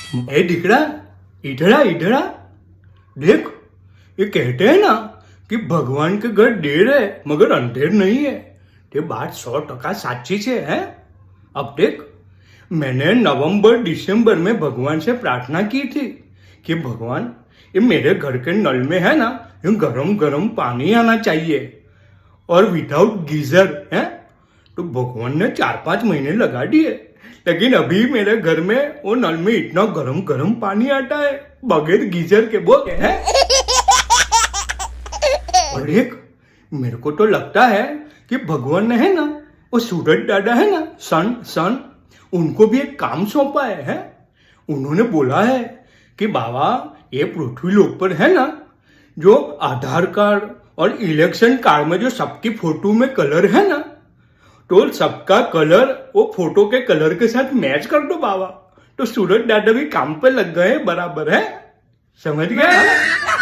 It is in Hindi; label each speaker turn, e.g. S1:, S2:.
S1: ए दिखड़ा, इधर आ इधर आ। देख, ये कहते हैं ना कि भगवान के घर देर है मगर अंधेर नहीं है। ये बात 100% साची है। अब देख, मैंने नवंबर दिसंबर में भगवान से प्रार्थना की थी कि भगवान ये मेरे घर के नल में है ना, ये गरम गरम पानी आना चाहिए और विदाउट गीजर है। तो भगवान ने 4-5 महीने लगा दिए, लेकिन अभी मेरे घर में वो नल में इतना गरम गरम पानी आता है बगैर गीजर के। बोल है। और एक मेरे को तो लगता है कि भगवान ने है ना, वो सूरज दादा है ना, सन उनको भी एक काम सौंपा है। उन्होंने बोला है कि बाबा ये पृथ्वी लोक पर है ना, जो आधार कार्ड और इलेक्शन कार्ड में जो सबकी फोटो में कलर है ना, तो सबका कलर वो फोटो के कलर के साथ मैच कर दो बाबा। तो सूरज दादा भी काम पे लग गए बराबर है। समझ गए?